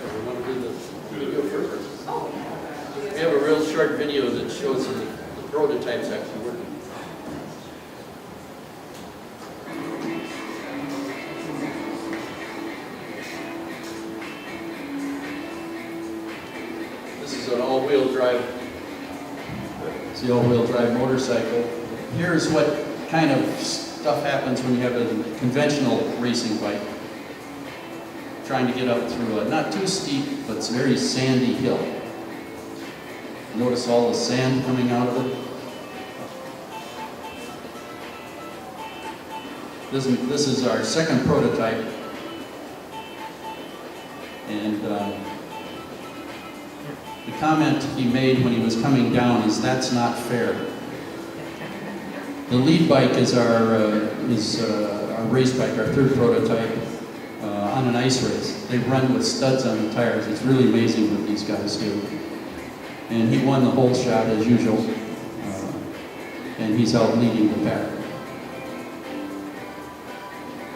We want to do the video first. We have a real short video that shows the prototypes actually working. This is an all-wheel drive. It's the all-wheel drive motorcycle. Here's what kind of stuff happens when you have a conventional racing bike. Trying to get up through a not too steep, but it's a very sandy hill. Notice all the sand coming out of it. This is our second prototype. And the comment he made when he was coming down is, "That's not fair." The lead bike is our race bike, our third prototype, on an ice race. They run with studs on the tires. It's really amazing what these guys do. And he won the whole shot as usual, and he's out leading the pack.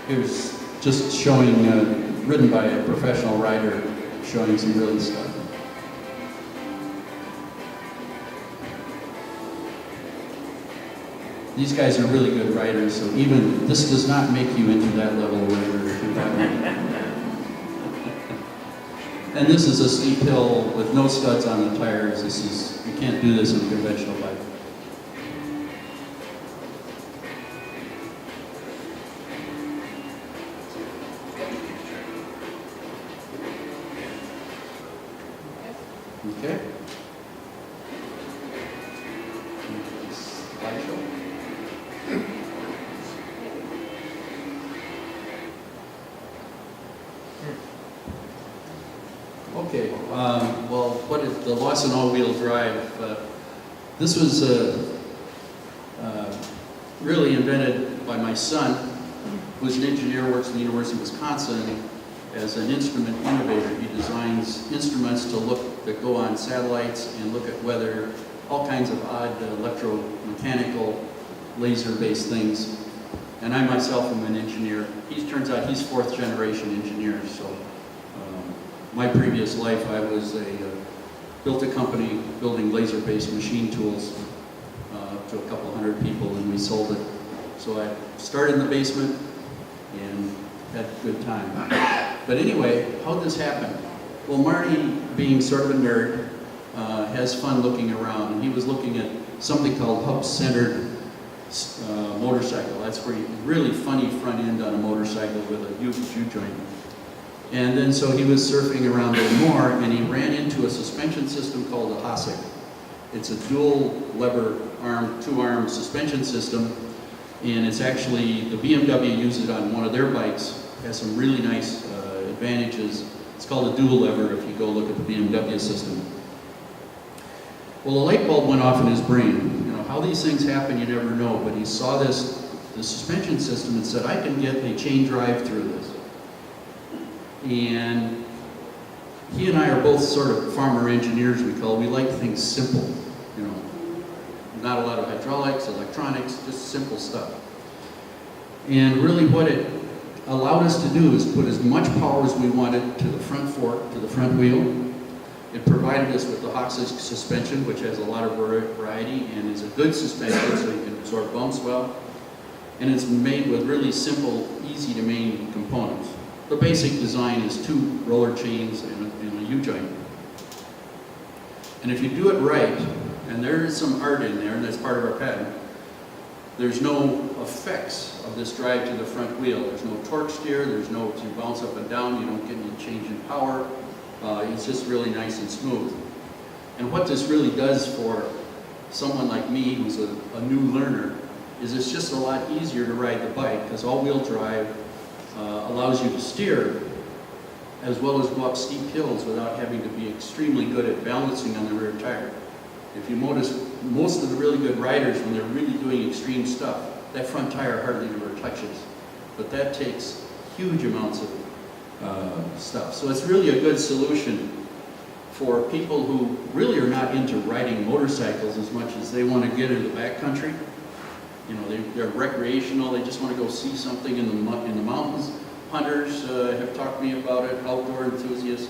Here's just showing, ridden by a professional rider, showing some really stuff. These guys are really good riders, so even this does not make you into that level of rider if you're that way. And this is a steep hill with no studs on the tires. You can't do this in a conventional bike. Okay. Slideshow. Okay, well, what is the Lawson all-wheel drive? This was really invented by my son, who's an engineer, works at the University of Wisconsin as an instrument innovator. He designs instruments that go on satellites and look at weather, all kinds of odd electromechanical, laser-based things. And I myself am an engineer. Turns out he's fourth generation engineer, so my previous life, I was built a company building laser-based machine tools to a couple hundred people, and we sold it. So I started in the basement and had a good time. But anyway, how'd this happen? Well, Marty, being sort of a nerd, has fun looking around, and he was looking at something called hub-centered motorcycle. That's where really funny front end on a motorcycle with a huge U-joint. And then so he was surfing around a little more, and he ran into a suspension system called a Hasek. It's a dual lever arm, two-arm suspension system, and it's actually, the BMW used it on one of their bikes. It has some really nice advantages. It's called a dual lever if you go look at the BMW system. Well, a light bulb went off in his brain. You know, how these things happen, you never know, but he saw the suspension system and said, I can get a chain drive through this. And he and I are both sort of farmer engineers, we like things simple, you know, not a lot of hydraulics, electronics, just simple stuff. And really what it allowed us to do is put as much power as we wanted to the front fork, to the front wheel. It provided us with the Hasek suspension, which has a lot of variety and is a good suspension, so you can absorb bumps well. And it's made with really simple, easy to maintain components. The basic design is two roller chains and a U-joint. And if you do it right, and there is some art in there, and that's part of our patent, there's no effects of this drive to the front wheel. There's no torque steer, there's no to bounce up and down, you don't get any change in power. It's just really nice and smooth. And what this really does for someone like me, who's a new learner, is it's just a lot easier to ride the bike, because all-wheel drive allows you to steer as well as go up steep hills without having to be extremely good at balancing on the rear tire. If you notice, most of the really good riders, when they're really doing extreme stuff, that front tire hardly ever touches. But that takes huge amounts of stuff. So it's really a good solution for people who really are not into riding motorcycles as much as they want to get into the backcountry. You know, they're recreational, they just want to go see something in the mountains. Hunters have talked to me about it, outdoor enthusiasts.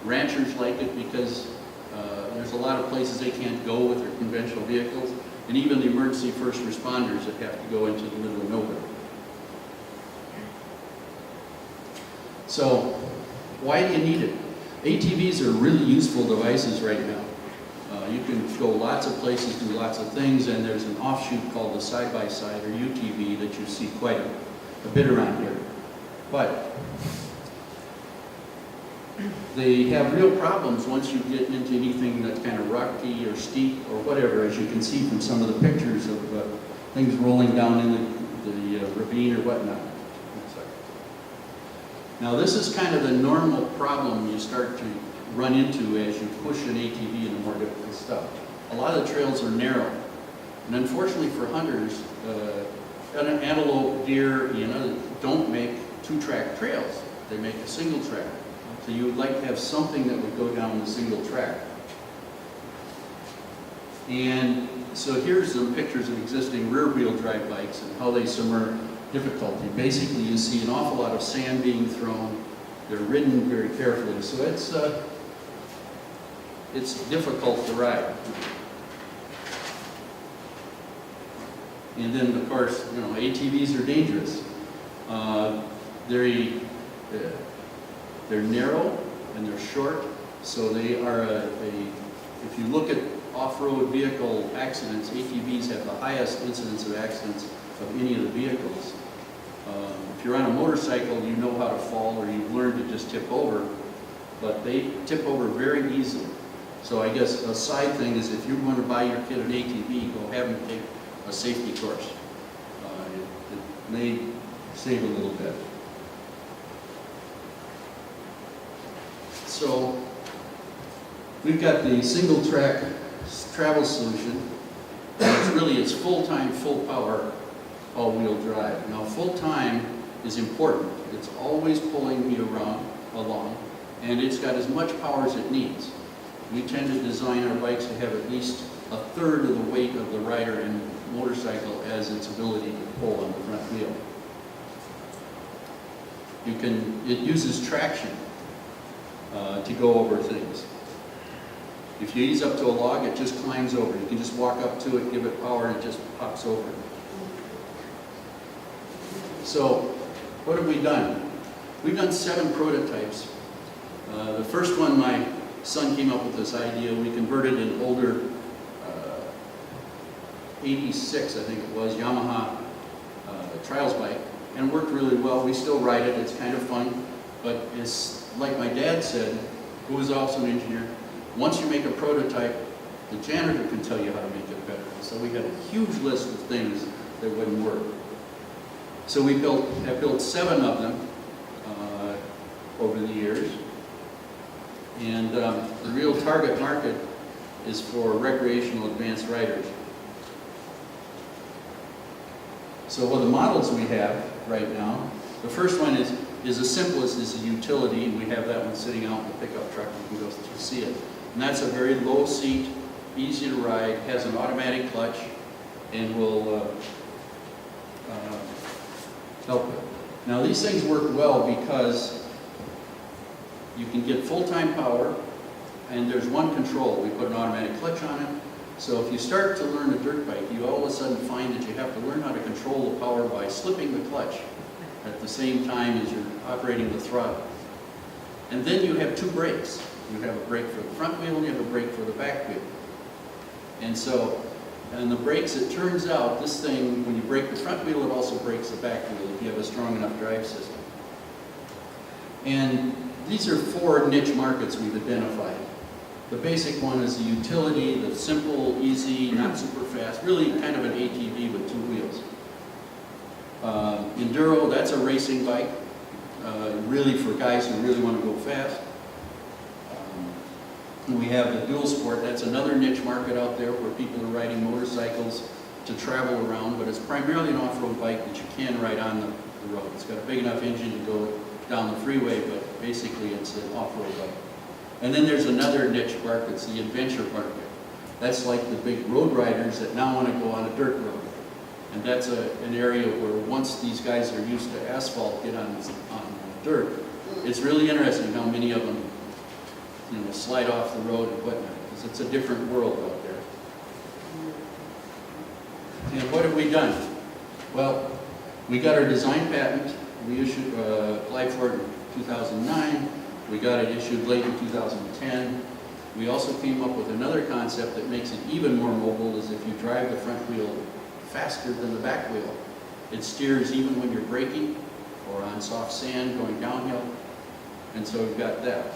Ranchers like it because there's a lot of places they can't go with their conventional vehicles, and even the emergency first responders that have to go into the middle of nowhere. So, why do you need it? ATVs are really useful devices right now. You can go lots of places, do lots of things, and there's an offshoot called the side-by-side or UTV that you see quite a bit around here. But they have real problems once you get into anything that's kind of rocky or steep or whatever, as you can see from some of the pictures of things rolling down in the ravine or whatnot. Now this is kind of the normal problem you start to run into as you push an ATV into more difficult stuff. A lot of the trails are narrow, and unfortunately for hunters, antelope, deer, don't make two-track trails. They make a single track. So you would like to have something that would go down the single track. And so here's some pictures of existing rear-wheel drive bikes and how they submerge difficulty. Basically, you see an awful lot of sand being thrown. They're ridden very carefully, so it's difficult to ride. And then, of course, ATVs are dangerous. They're narrow and they're short, so they are if you look at off-road vehicle accidents, ATVs have the highest incidence of accidents of any of the vehicles. If you're on a motorcycle, you know how to fall, or you've learned to just tip over, but they tip over very easily. So I guess a side thing is if you're going to buy your kid an ATV, go have him take a safety course. It may save a little bit. So we've got the single track travel solution. It's full-time, full power, all-wheel drive. Now full-time is important. It's always pulling me along, and it's got as much power as it needs. We tend to design our bikes to have at least a third of the weight of the rider and motorcycle as its ability to pull on the front wheel. It uses traction to go over things. If you ease up to a log, it just climbs over. You can just walk up to it, give it power, and it just pops over. So, what have we done? We've done 7 prototypes. The first one, my son came up with this idea. We converted an older 86, I think it was, Yamaha trials bike, and it worked really well. We still ride it. It's kind of fun, but it's like my dad said, who was also an engineer, once you make a prototype, the janitor can tell you how to make it better. So we had a huge list of things that wouldn't work. So we have built 7 of them over the years. And the real target market is for recreational advanced riders. So what the models we have right now, the first one is the simplest, is a utility, and we have that one sitting out in the pickup truck. You can go see it. And that's a very low seat, easy to ride, has an automatic clutch, and will help it. Now these things work well because you can get full-time power, and there's one control. We put an automatic clutch on it. So if you start to learn a dirt bike, you all of a sudden find that you have to learn how to control the power by slipping the clutch at the same time as you're operating the throttle. And then you have 2 brakes. You have a brake for the front wheel and you have a brake for the back wheel. And the brakes, it turns out, this thing, when you brake the front wheel, it also brakes the back wheel if you have a strong enough drive system. And these are 4 niche markets we've identified. The basic one is the utility, the simple, easy, not super fast, really kind of an ATV with 2 wheels. Enduro, that's a racing bike, really for guys who really want to go fast. And we have the dual sport, that's another niche market out there where people are riding motorcycles to travel around, but it's primarily an off-road bike that you can ride on the road. It's got a big enough engine to go down the freeway, but basically it's an off-road bike. And then there's another niche market, it's the adventure market. That's like the big road riders that now want to go on a dirt road. And that's an area where once these guys are used to asphalt, get on dirt, it's really interesting how many of them slide off the road and whatnot, because it's a different world out there. And what have we done? Well, we got our design patent. We applied for it in 2009. We got it issued late in 2010. We also came up with another concept that makes it even more mobile, is if you drive the front wheel faster than the back wheel, it steers even when you're braking or on soft sand going downhill. And so we've got that.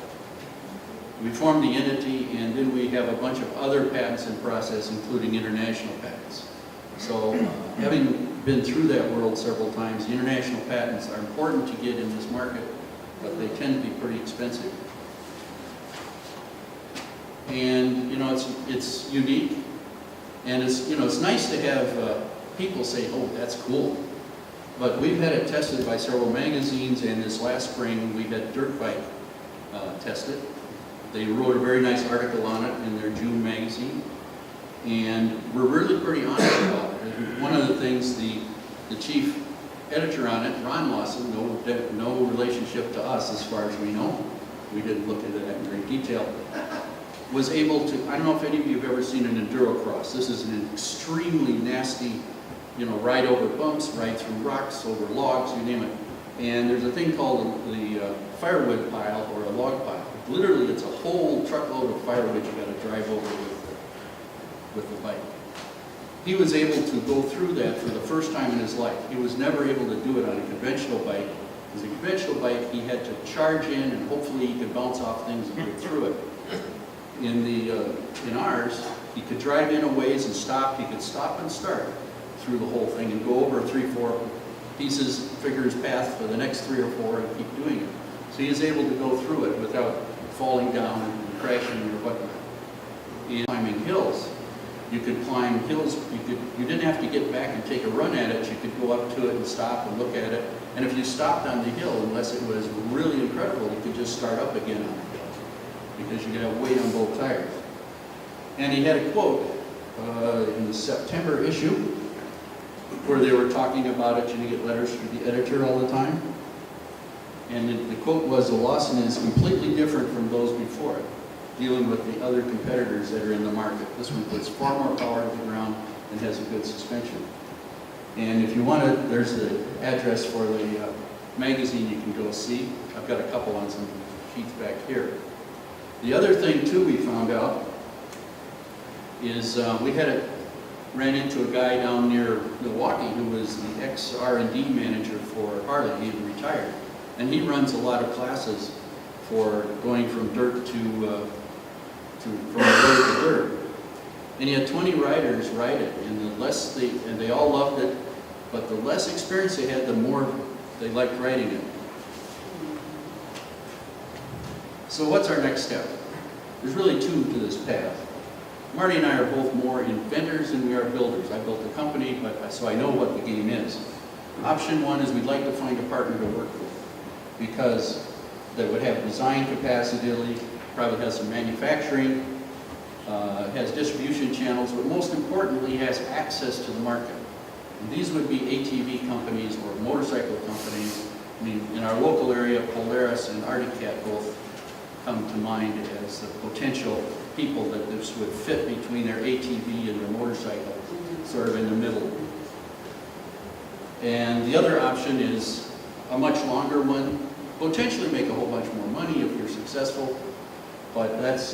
We formed the entity, and then we have a bunch of other patents in process, including international patents. So having been through that world several times, the international patents are important to get in this market, but they tend to be pretty expensive. And it's unique, and it's nice to have people say, "Oh, that's cool." But we've had it tested by several magazines, and this last spring we had Dirt Bike tested. They wrote a very nice article on it in their June magazine, and we're really pretty honest about it. One of the things the chief editor on it, Ron Lawson, no relationship to us as far as we know, we didn't look into that in great detail, was able to, I don't know if any of you have ever seen an enduro cross. This is an extremely nasty, ride over bumps, ride through rocks, over logs, you name it. And there's a thing called the firewood pile or a log pile. Literally, it's a whole truckload of firewood you got to drive over with the bike. He was able to go through that for the first time in his life. He was never able to do it on a conventional bike. Because a conventional bike, he had to charge in, and hopefully he could bounce off things and get through it. In ours, he could drive in a ways and stop. He could stop and start through the whole thing and go over 3-4 pieces, figure his path for the next 3 or 4, and keep doing it. So he was able to go through it without falling down and crashing or whatnot. And climbing hills, you could climb hills. You didn't have to get back and take a run at it. You could go up to it and stop and look at it. And if you stopped on the hill, unless it was really incredible, you could just start up again on the hill, because you could have weight on both tires. And he had a quote in the September issue where they were talking about it. You get letters from the editor all the time. And the quote was, "The Lawson is completely different from those before it, dealing with the other competitors that are in the market. This one puts far more power to the ground and has a good suspension." And if you want to, there's the address for the magazine you can go see. I've got a couple on some sheets back here. The other thing, too, we found out is ran into a guy down near Milwaukee who was the ex-R&D manager for Harley. He had retired. And he runs a lot of classes for going from dirt from road to dirt. And he had 20 riders ride it, and they all loved it, but the less experience they had, the more they liked riding it. So what's our next step? There's really two to this path. Marty and I are both more inventors than we are builders. I built a company, so I know what the game is. Option one is we'd like to find a partner to work with, because that would have design capacity, probably has some manufacturing, has distribution channels, but most importantly has access to the market. And these would be ATV companies or motorcycle companies. I mean, in our local area, Polaris and Arctic Cat both come to mind as the potential people that this would fit between their ATV and their motorcycle, sort of in the middle. And the other option is a much longer one, potentially make a whole bunch more money if you're successful, but that's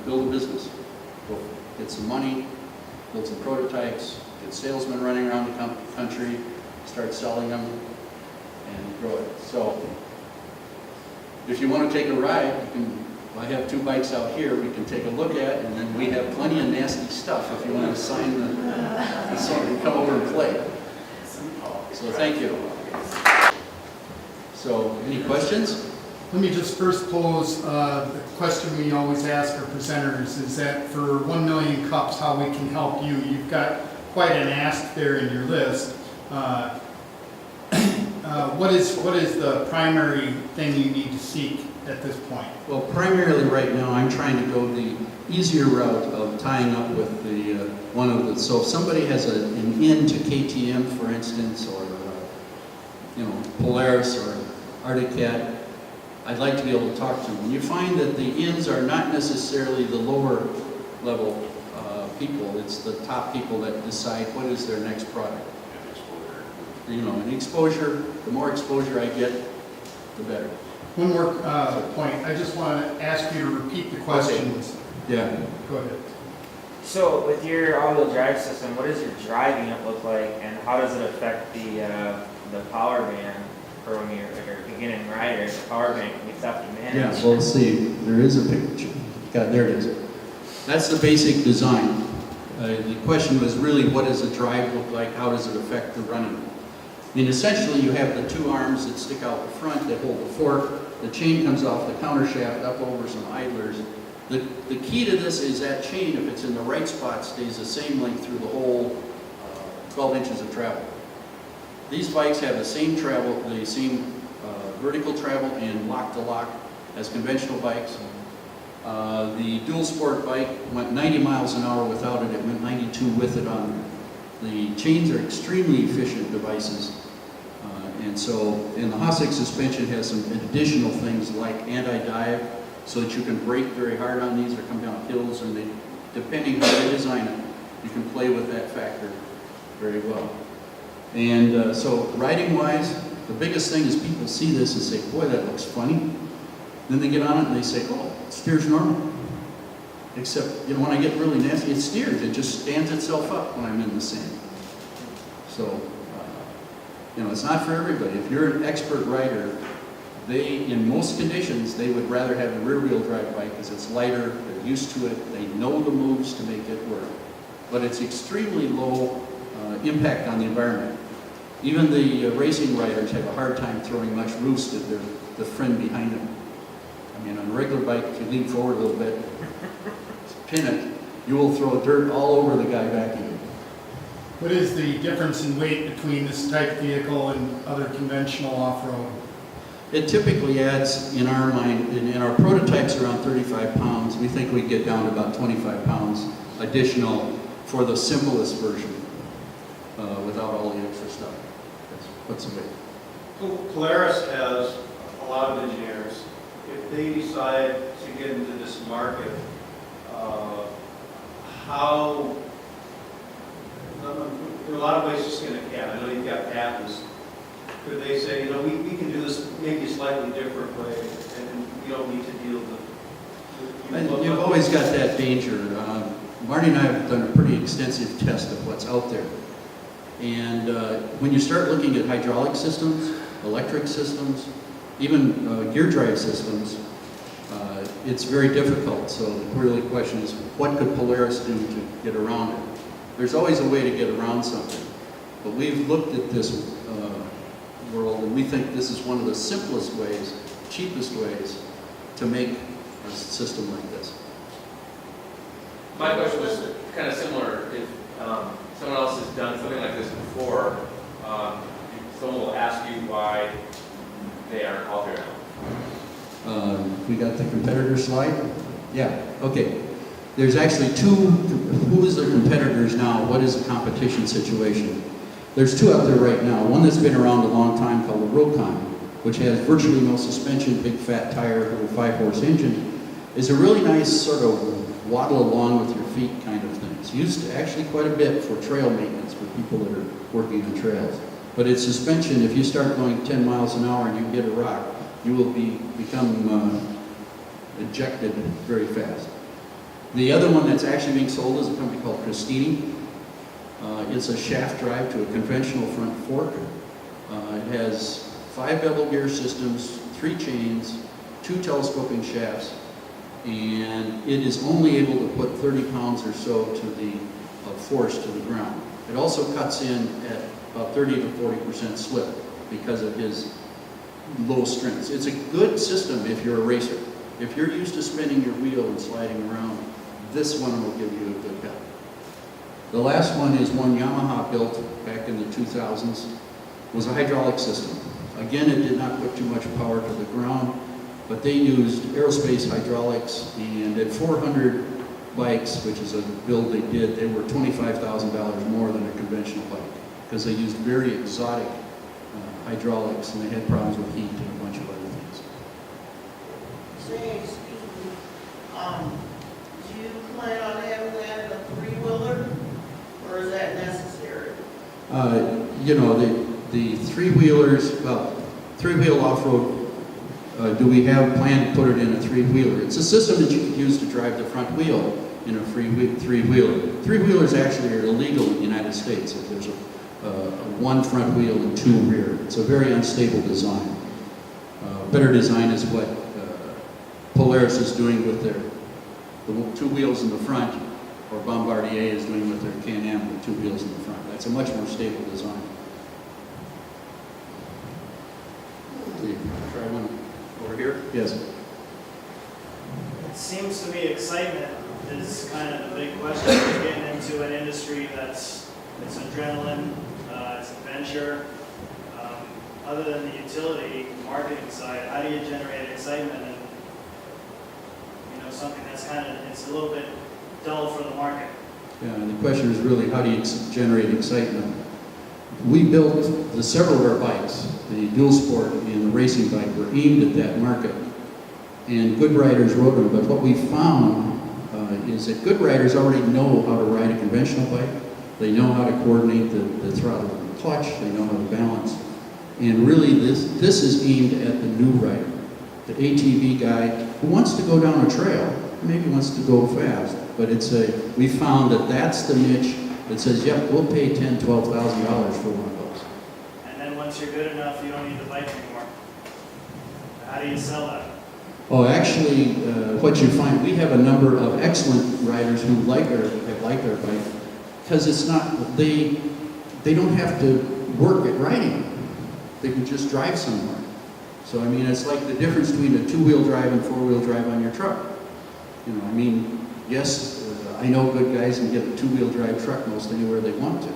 build a business. Go get some money, build some prototypes, get salesmen running around the country, start selling them, and grow it. So if you want to take a ride, I have 2 bikes out here we can take a look at, and then we have plenty of nasty stuff if you want to sign the song and come over and play. So thank you. So any questions? Let me just first pose the question we always ask our presenters, is that for 1 million cups, how we can help you. You've got quite an ask there in your list. What is the primary thing you need to seek at this point? Well, primarily right now, I'm trying to go the easier route of tying up with so if somebody has an in to KTM, for instance, or Polaris or Arctic Cat, I'd like to be able to talk to them. And you find that the ins are not necessarily the lower level people, it's the top people that decide what is their next product. You know, and exposure, the more exposure I get, the better. One more point. I just want to ask you to repeat the questions. Yeah. Go ahead. So with your all-wheel drive system, what does your driving it look like, and how does it affect the power band for when you're like a beginning rider? The power bank gets up to manage. Yeah, well, see, there is a picture. God, there it is. That's the basic design. The question was really, what does the drive look like? How does it affect the running? I mean, essentially, you have the two arms that stick out the front that hold the fork. The chain comes off the counter shaft up over some idlers. The key to this is that chain, if it's in the right spot, stays the same length through the whole 12 inches of travel. These bikes have the same travel, the same vertical travel and lock-to-lock as conventional bikes. The dual sport bike went 90 miles an hour without it. It went 92 with it on there. The chains are extremely efficient devices. And the Hossack suspension has some additional things like anti-dive, so that you can brake very hard on these or come down hills, and depending how they design it, you can play with that factor very well. And so riding-wise, the biggest thing is people see this and say, boy, that looks funny. Then they get on it and they say, oh, it steers normal. Except, you know, when I get really nasty, it steers. It just stands itself up when I'm in the sand. So, you know, it's not for everybody. If you're an expert rider, in most conditions, they would rather have a rear-wheel drive bike because it's lighter, they're used to it, they know the moves to make it work. But it's extremely low impact on the environment. Even the racing riders have a hard time throwing much roost at the friend behind them. I mean, on a regular bike, if you lean forward a little bit, pin it, you will throw dirt all over the guy backing you. What is the difference in weight between this type vehicle and other conventional off-road? It typically adds, in our mind, in our prototypes around 35 pounds. We think we'd get down to about 25 pounds additional for the simplest version without all the extra stuff. What's the weight? Polaris has a lot of engineers. If they decide to get into this market, how, there are a lot of ways to skin a cat. I know you've got patents. Could they say, you know, we can do this maybe a slightly different way, and we don't need to deal with You've always got that danger. Marty and I have done a pretty extensive test of what's out there. And when you start looking at hydraulic systems, electric systems, even gear drive systems, it's very difficult. So the really question is, what could Polaris do to get around it? There's always a way to get around something. But we've looked at this world, and we think this is one of the simplest ways, cheapest ways to make a system like this. My question was kind of similar. If someone else has done something like this before, someone will ask you why they aren't out there now. We got the competitor slide? Yeah, okay. There's actually who is the competitors now? What is the competition situation? There's two out there right now. One that's been around a long time called the Rokon, which has virtually no suspension, big fat tire, little 5-horse engine. Is a really nice sort of waddle along with your feet kind of thing. It's used actually quite a bit for trail maintenance for people that are working on trails. But its suspension, if you start going 10 miles an hour and you hit a rock, you will become ejected very fast. The other one that's actually being sold is a company called Christini. It's a shaft drive to a conventional front fork. It has 5 bevel gear systems, 3 chains, 2 telescoping shafts, and it is only able to put 30 pounds or so to the force to the ground. It also cuts in at about 30 to 40% slip because of his low strengths. It's a good system if you're a racer. If you're used to spinning your wheel and sliding around, this one will give you a good help. The last one is one Yamaha built back in the 2000s. Was a hydraulic system. Again, it did not put too much power to the ground, but they used aerospace hydraulics, and at 400 bikes, which is a build they did, they were $25,000 more than a conventional bike because they used very exotic hydraulics, and they had problems with heat and a bunch of other things. say, excuse me, do you plan on having that in a three-wheeler, or is that necessary? You know, the three-wheelers, well, three-wheel off-road, do we have planned to put it in a three-wheeler? It's a system that you could use to drive the front wheel in a three-wheeler. Three-wheelers actually are illegal in the United States if there's a one front wheel and two rear. It's a very unstable design. Better design is what Polaris is doing with the two wheels in the front, or Bombardier is doing with their Can-Am with two wheels in the front. That's a much more stable design. Try one over here? Yes. It seems to me excitement is kind of the big question. We're getting into an industry it's adrenaline, it's adventure. Other than the utility marketing side, how do you generate excitement and something that's it's a little bit dull for the market? Yeah, and the question is really how do you generate excitement? We built several of our bikes, the dual sport and the racing bike, were aimed at that market. And good riders rode them, but what we found is that good riders already know how to ride a conventional bike. They know how to coordinate the throttle and the clutch, they know how to balance. And really this is aimed at the new rider, the ATV guy who wants to go down a trail, maybe wants to go fast, but we found that that's the niche that says, yep, we'll pay $10,000, $12,000 for one of those. And then once you're good enough, you don't need the bike anymore. How do you sell that? Oh, actually, what you find, we have a number of excellent riders who have liked our bike, because it's not, they don't have to work at riding. They can just drive somewhere. So, I mean, it's like the difference between a two-wheel drive and four-wheel drive on your truck. I mean, yes, I know good guys can get a two-wheel drive truck most anywhere they want to.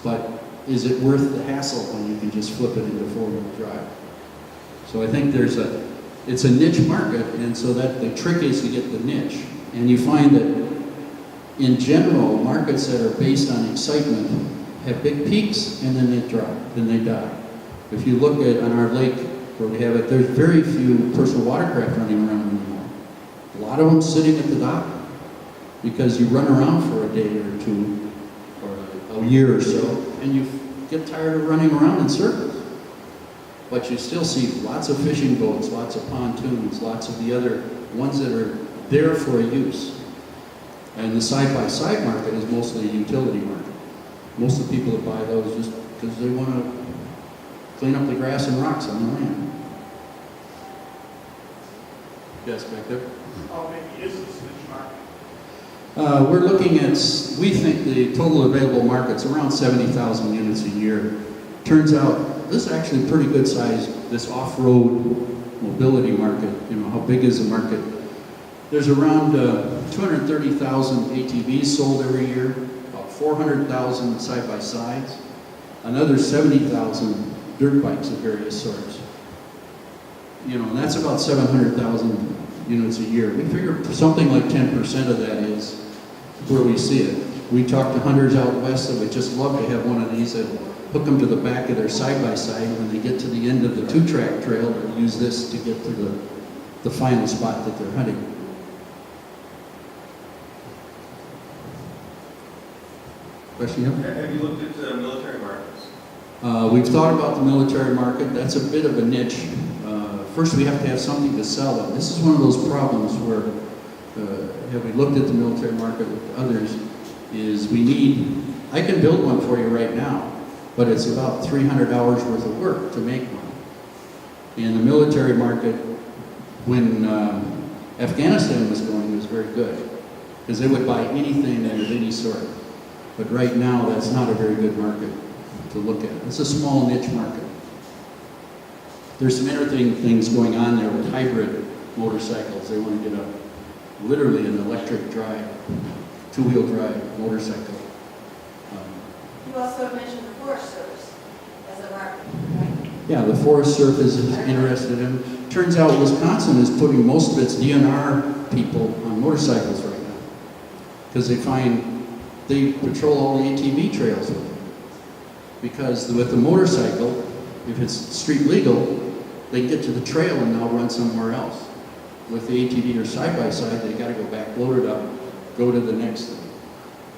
But is it worth the hassle when you can just flip it into four-wheel drive? So I think it's a niche market, and so that the trick is to get the niche. And you find that in general, markets that are based on excitement have big peaks and then they drop, then they die. If you look at on our lake where we have it, there's very few personal watercraft running around anymore. A lot of them sitting at the dock because you run around for a day or two or a year or so and you get tired of running around in circles. But you still see lots of fishing boats, lots of pontoons, lots of the other ones that are there for a use. And the side-by-side market is mostly a utility market. Most of the people that buy those just because they want to clean up the grass and rocks on the land. Yes, back there? How big is this niche market? We're looking at, we think the total available market's around 70,000 units a year. Turns out this is actually a pretty good size, this off-road mobility market. How big is the market? There's around 230,000 ATVs sold every year, about 400,000 side-by-sides, another 70,000 dirt bikes of various sorts. And that's about 700,000 units a year. We figure something like 10% of that is where we see it. We talk to hunters out west that would just love to have one of these that hook them to the back of their side-by-side. When they get to the end of the two-track trail, they'll use this to get to the final spot that they're hunting. Question here? Have you looked at military markets? We've thought about the military market. That's a bit of a niche. First, we have to have something to sell them. This is one of those problems where, have we looked at the military market with others, is I can build one for you right now, but it's about 300 hours worth of work to make one. In the military market, when Afghanistan was going, it was very good, because they would buy anything of any sort. But right now, that's not a very good market to look at. It's a small niche market. There's some interesting things going on there with hybrid motorcycles. They want to get literally an electric drive, two-wheel drive motorcycle. You also mentioned the Forest Service as a market, right? Yeah, the Forest Service is interested in. Turns out Wisconsin is putting most of its DNR people on motorcycles right now because they find they patrol all the ATV trails with them. Because with the motorcycle, if it's street legal, they get to the trail and they'll run somewhere else. with the ATV or side-by-side, they gotta go back, load it up, go to the next thing.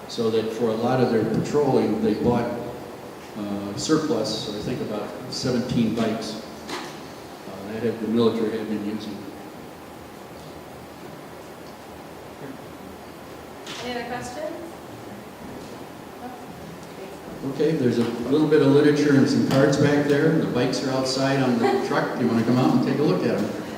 So that for a lot of their patrolling, they bought surplus, so I think about 17 bikes that the military had been using. Any other questions? Okay, there's a little bit of literature and some cards back there. The bikes are outside on the truck. You want to come out and take a look at them?